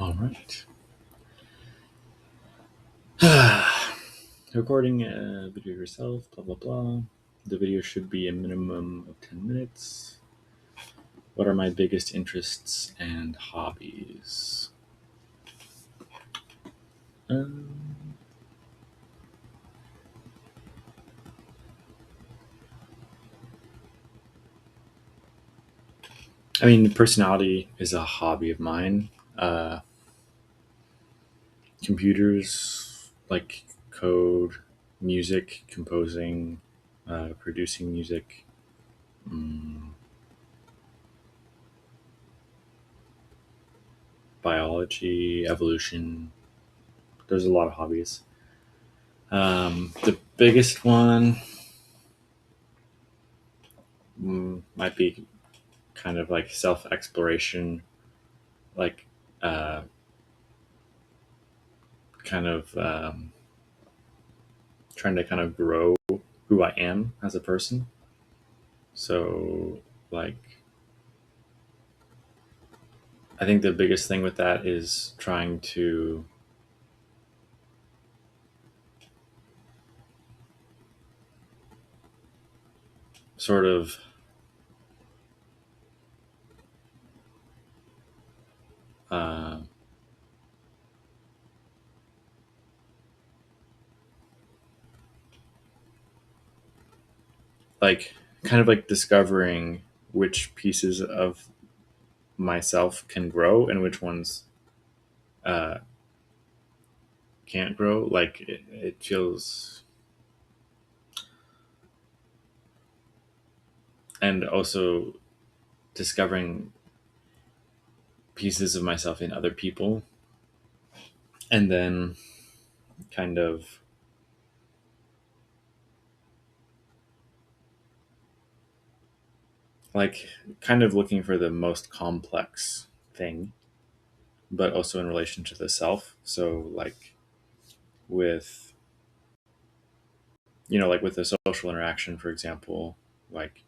All right. Recording a video of yourself, blah, blah, blah. The video should be a minimum of 10 minutes. What are my biggest interests and hobbies? Um, personality is a hobby of mine. Computers, like code, music, composing, producing music, mm, biology, evolution. There's a lot of hobbies. The biggest one might be kind of like self exploration, like uh, kind of trying to kind of grow who I am as a person. So, like, I think the biggest thing with that is trying to sort of uh, like kind of like discovering which pieces of myself can grow and which ones uh, can't grow. Like it feels, and also discovering pieces of myself in other people, and then kind of like kind of looking for the most complex thing, but also in relation to the self. So like with like with a social interaction, for example, like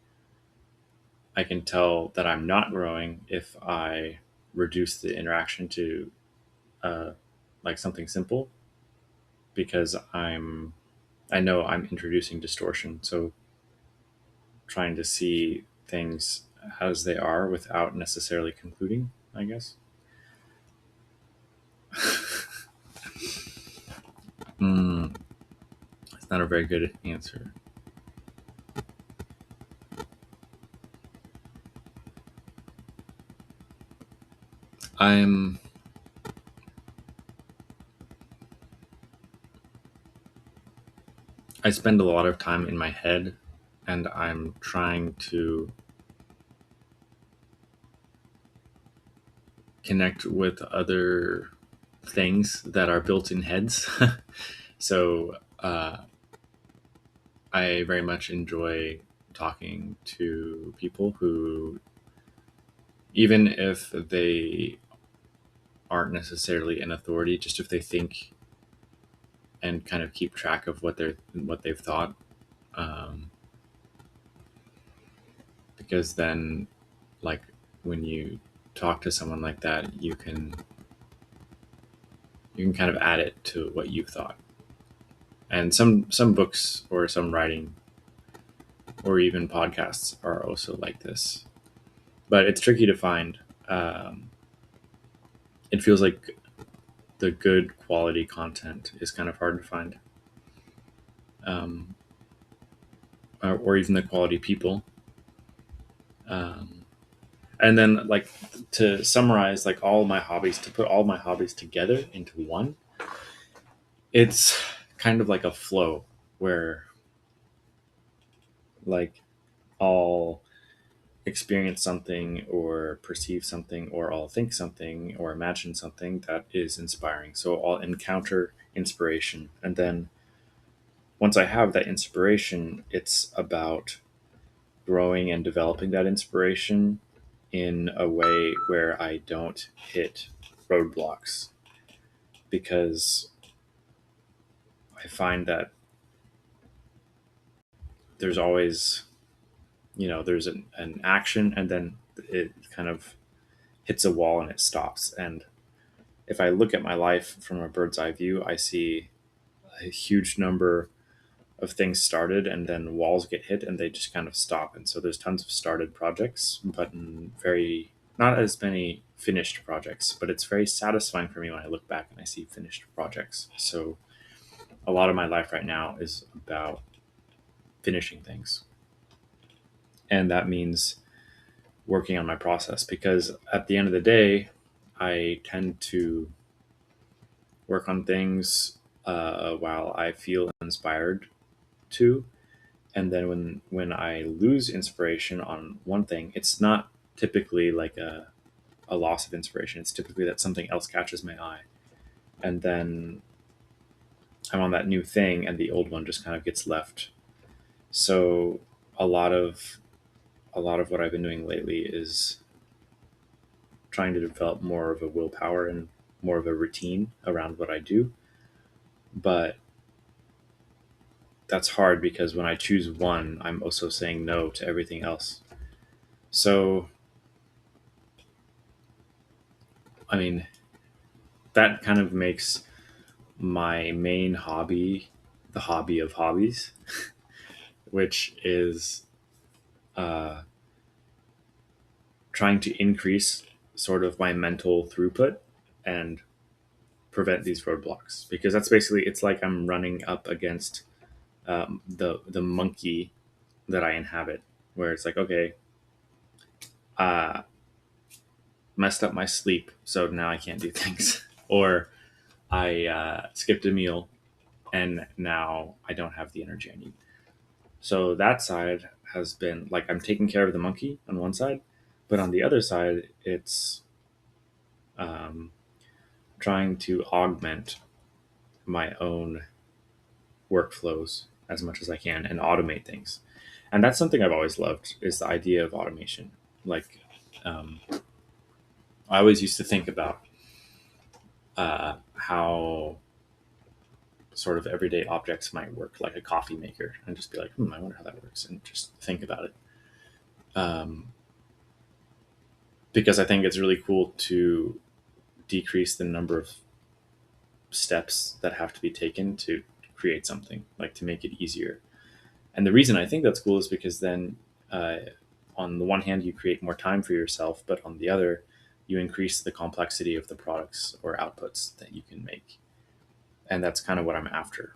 I can tell that I'm not growing if I reduce the interaction to uh, like something simple, because I know I'm introducing distortion. So trying to see things as they are without necessarily concluding, I guess. mm, it's not a very good answer. I'm I spend a lot of time in my head, and I'm trying to connect with other things that are built in heads. So I very much enjoy talking to people who, even if they aren't necessarily an authority, just if they think and kind of keep track of what they've thought, um, because then, like, when you talk to someone like that, you can kind of add it to what you've thought. And some books or some writing or even podcasts are also like this, but it's tricky to find. It feels like the good quality content is kind of hard to find, um, or even the quality people. Um, and then, like, to summarize, like, all my hobbies, to put all my hobbies together into one, it's kind of like a flow where, like, I'll experience something or perceive something or I'll think something or imagine something that is inspiring. So I'll encounter inspiration. And then once I have that inspiration, it's about growing and developing that inspiration in a way where I don't hit roadblocks, because I find that there's always, there's an action, and then it kind of hits a wall and it stops. And if I look at my life from a bird's eye view, I see a huge number of things started and then walls get hit and they just kind of stop. And so there's tons of started projects, but very not as many finished projects. But it's very satisfying for me when I look back and I see finished projects. So a lot of my life right now is about finishing things. And that means working on my process because at the end of the day, I tend to work on things while I feel inspired to. And then when I lose inspiration on one thing, it's not typically like a loss of inspiration. It's typically that something else catches my eye. And then I'm on that new thing and the old one just kind of gets left. So a lot of a lot of what I've been doing lately is trying to develop more of a willpower and more of a routine around what I do. But that's hard because when I choose one, I'm also saying no to everything else. So, I mean, that kind of makes my main hobby the hobby of hobbies, which is uh, trying to increase sort of my mental throughput and prevent these roadblocks. Because that's basically, it's like I'm running up against the monkey that I inhabit, where it's like, okay, uh, messed up my sleep, so now I can't do things, or I skipped a meal, and now I don't have the energy I need. So that side has been like I'm taking care of the monkey on one side, but on the other side, it's um, trying to augment my own workflows as much as I can and automate things. And that's something I've always loved is the idea of automation. Like um, I always used to think about how sort of everyday objects might work, like a coffee maker, and just be like, I wonder how that works, and just think about it. Um, because I think it's really cool to decrease the number of steps that have to be taken to create something, like to make it easier. And the reason I think that's cool is because then, uh, on the one hand, you create more time for yourself, but on the other, you increase the complexity of the products or outputs that you can make. And that's kind of what I'm after.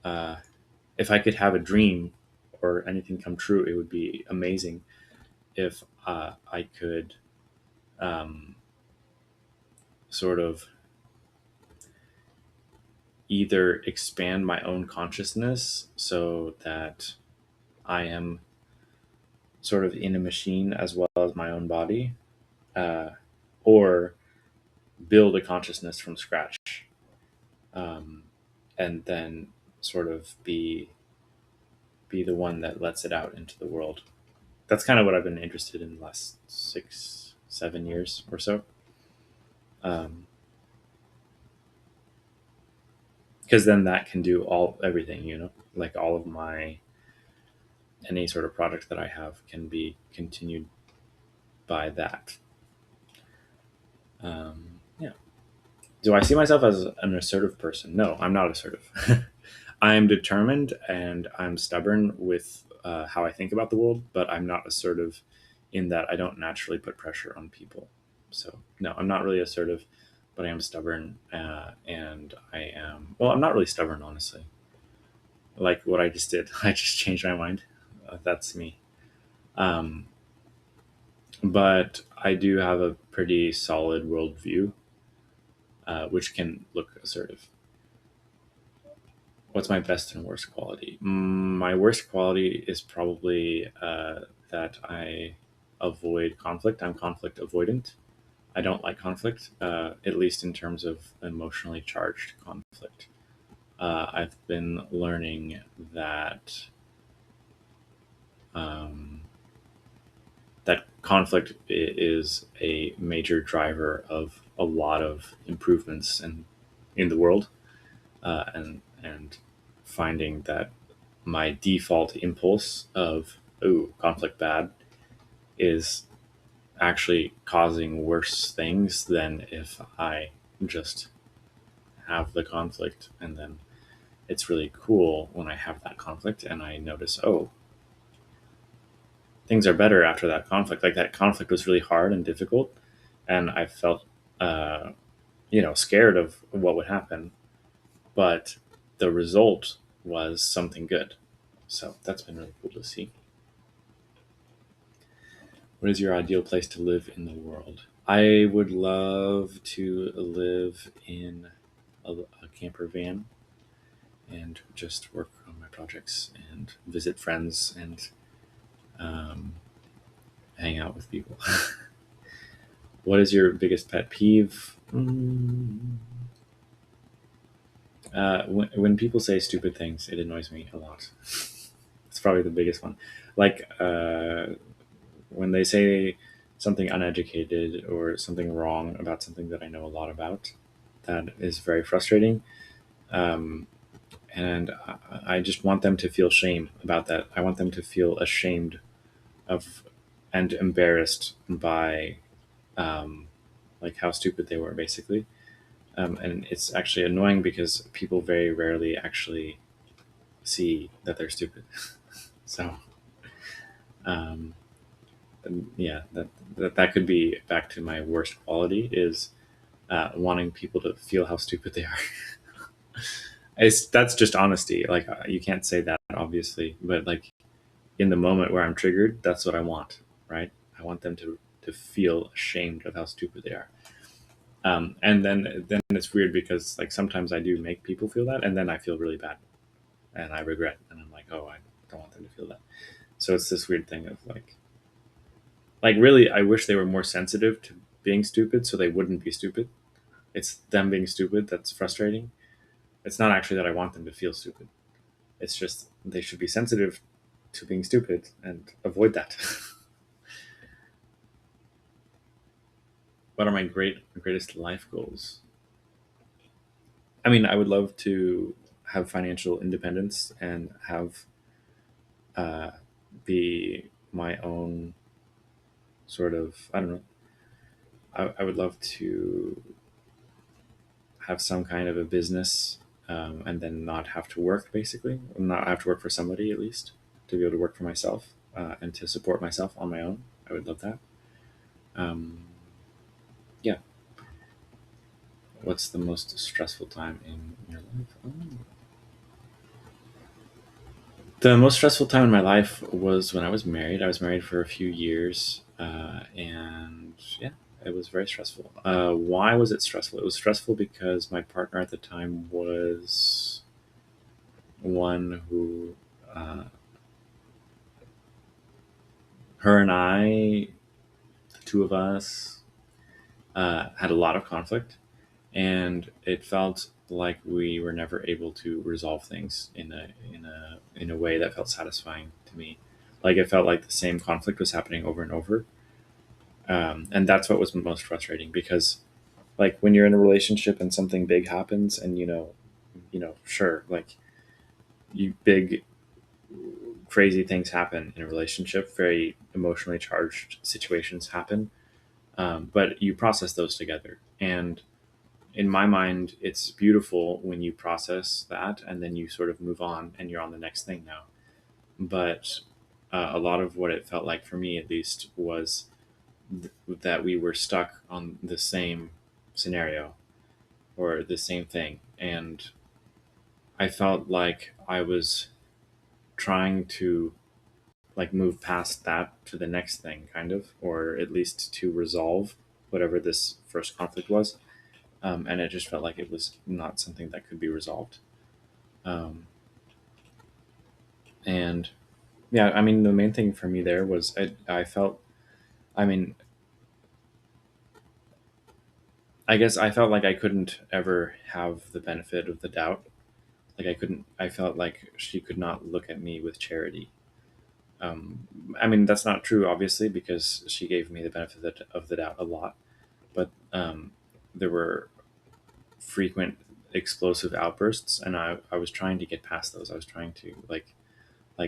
Uh, if I could have a dream or anything come true, it would be amazing if I could um, sort of either expand my own consciousness so that I am sort of in a machine as well as my own body, uh, or build a consciousness from scratch, um, and then sort of be the one that lets it out into the world. That's kind of what I've been interested in the last 6, 7 years or so. Um, because then that can do everything, like all of my any sort of product that I have can be continued by that. Yeah. Do I see myself as an assertive person? No, I'm not assertive. I am determined and I'm stubborn with how I think about the world, but I'm not assertive in that I don't naturally put pressure on people. So, no, I'm not really assertive, but I am stubborn. And I am, well, I'm not really stubborn, honestly. Like what I just did, I just changed my mind. That's me. Um, but I do have a pretty solid worldview, which can look assertive. What's my best and worst quality? My worst quality is probably that I avoid conflict. I'm conflict avoidant. I don't like conflict, at least in terms of emotionally charged conflict. I've been learning that um, that conflict is a major driver of a lot of improvements in the world, and finding that my default impulse of conflict bad is actually causing worse things than if I just have the conflict. And then it's really cool when I have that conflict and I notice, oh, things are better after that conflict. Like that conflict was really hard and difficult, and I felt, uh, scared of what would happen, but the result was something good. So that's been really cool to see. What is your ideal place to live in the world? I would love to live in a camper van and just work on my projects and visit friends and um, hang out with people. What is your biggest pet peeve? When people say stupid things, it annoys me a lot. It's probably the biggest one. Like when they say something uneducated or something wrong about something that I know a lot about, that is very frustrating. Um, and I just want them to feel shame about that. I want them to feel ashamed of and embarrassed by um, like how stupid they were, basically. And it's actually annoying because people very rarely actually see that they're stupid. So um, yeah, that could be back to my worst quality is wanting people to feel how stupid they are. That's just honesty. Like you can't say that obviously, but like in the moment where I'm triggered, that's what I want, right? I want them to feel ashamed of how stupid they are. And then it's weird because like sometimes I do make people feel that, and then I feel really bad and I regret, and I'm like, oh, I don't want them to feel that. So it's this weird thing of like really, I wish they were more sensitive to being stupid, so they wouldn't be stupid. It's them being stupid that's frustrating. It's not actually that I want them to feel stupid. It's just they should be sensitive to being stupid and avoid that. What are my greatest life goals? I mean, I would love to have financial independence and have uh, be my own sort of, I don't know. I would love to have some kind of a business, and then not have to work, basically, not have to work for somebody, at least to be able to work for myself, and to support myself on my own. I would love that. Um, yeah. What's the most stressful time in your life? Oh. The most stressful time in my life was when I was married. I was married for a few years, and yeah, it was very stressful. Why was it stressful? It was stressful because my partner at the time was one who, uh, her and I, the two of us, had a lot of conflict, and it felt like we were never able to resolve things in a way that felt satisfying to me. Like it felt like the same conflict was happening over and over, and that's what was most frustrating because like when you're in a relationship and something big happens and sure, like you big crazy things happen in a relationship, very emotionally charged situations happen, but you process those together. And in my mind, it's beautiful when you process that and then you sort of move on and you're on the next thing now. But a lot of what it felt like for me, at least, was that we were stuck on the same scenario or the same thing. And I felt like I was trying to like move past that to the next thing, kind of, or at least to resolve whatever this first conflict was. And it just felt like it was not something that could be resolved. Um, and yeah, I mean, the main thing for me there was I felt, I mean, I guess I felt like I couldn't ever have the benefit of the doubt. Like I felt like she could not look at me with charity. I mean, that's not true, obviously, because she gave me the benefit of the doubt a lot. But there were frequent explosive outbursts, and I was trying to get past those. I was trying to like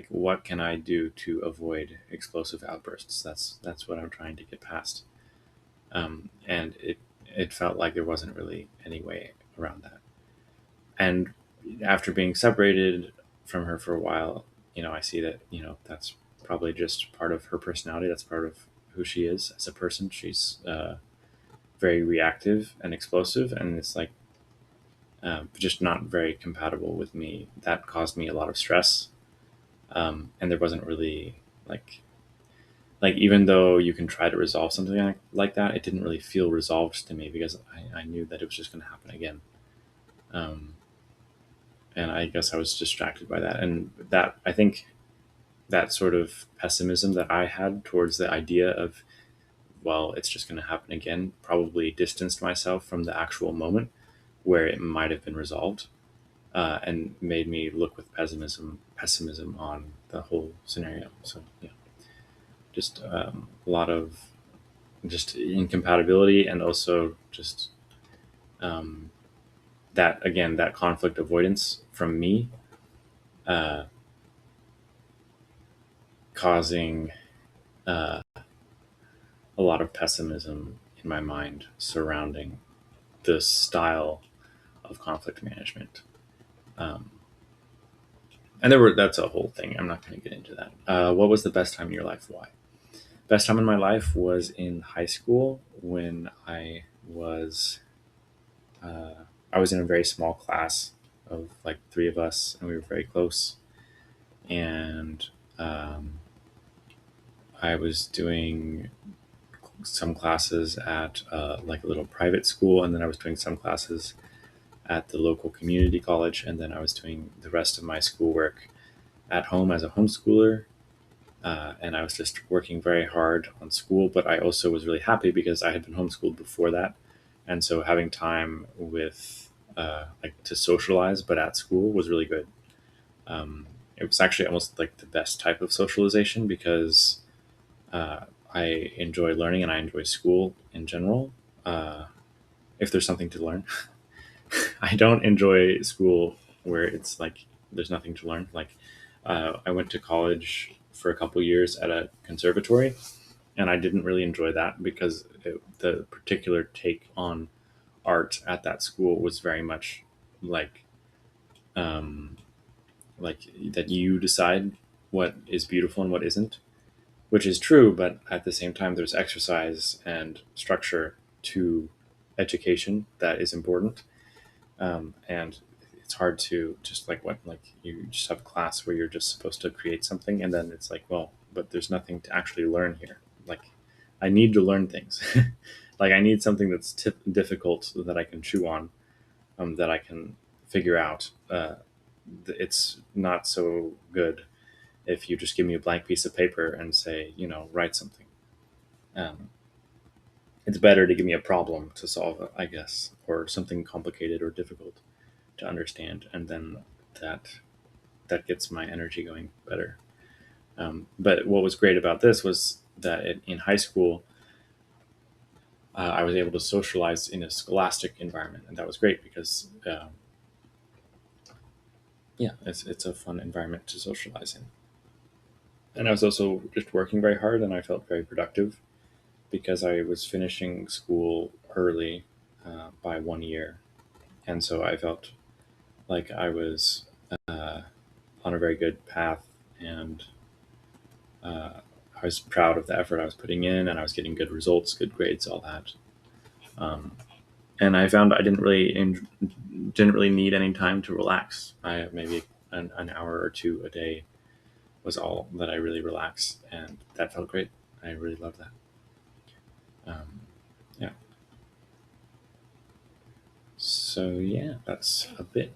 what can I do to avoid explosive outbursts? That's what I'm trying to get past. And it felt like there wasn't really any way around that. And after being separated from her for a while, I see that, that's probably just part of her personality. That's part of who she is as a person. She's very reactive and explosive, and it's like just not very compatible with me. That caused me a lot of stress, and there wasn't really like even though you can try to resolve something like that, it didn't really feel resolved to me because I knew that it was just going to happen again. Um, and I guess I was distracted by that, and that I think that sort of pessimism that I had towards the idea of, well, it's just going to happen again, probably distanced myself from the actual moment where it might have been resolved, and made me look with pessimism on the whole scenario. So yeah, just a lot of just incompatibility, and also just um, that again, that conflict avoidance from me, uh, causing uh, a lot of pessimism in my mind surrounding this style of conflict management. Um, and that's a whole thing. I'm not going to get into that. What was the best time in your life? Why? Best time in my life was in high school when uh, I was in a very small class of like three of us, and we were very close. And um, I was doing some classes at like a little private school, and then I was doing some classes at the local community college, and then I was doing the rest of my schoolwork at home as a homeschooler. And I was just working very hard on school, but I also was really happy because I had been homeschooled before that, and so having time with like to socialize, but at school was really good. It was actually almost like the best type of socialization because uh, I enjoy learning and I enjoy school in general. Uh, if there's something to learn, I don't enjoy school where it's like there's nothing to learn. Like I went to college for a couple years at a conservatory, and I didn't really enjoy that because the particular take on art at that school was very much like um, like that you decide what is beautiful and what isn't, which is true, but at the same time, there's exercise and structure to education that is important. And it's hard to just like you just have a class where you're just supposed to create something, and then it's like, well, but there's nothing to actually learn here. Like, I need to learn things. Like, I need something that's difficult that I can chew on, that I can figure out. It's not so good if you just give me a blank piece of paper and say, write something. Um, it's better to give me a problem to solve, I guess, or something complicated or difficult to understand, and then that that gets my energy going better. But what was great about this was that in high school, I was able to socialize in a scholastic environment, and that was great because yeah, it's a fun environment to socialize in. And I was also just working very hard, and I felt very productive because I was finishing school early by 1 year, and so I felt like I was uh, on a very good path, and I was proud of the effort I was putting in, and I was getting good results, good grades, all that. Um, and I found I didn't really need any time to relax. I maybe an hour or two a day was all that I really relaxed, and that felt great. I really loved that. Um, yeah. So yeah, that's a bit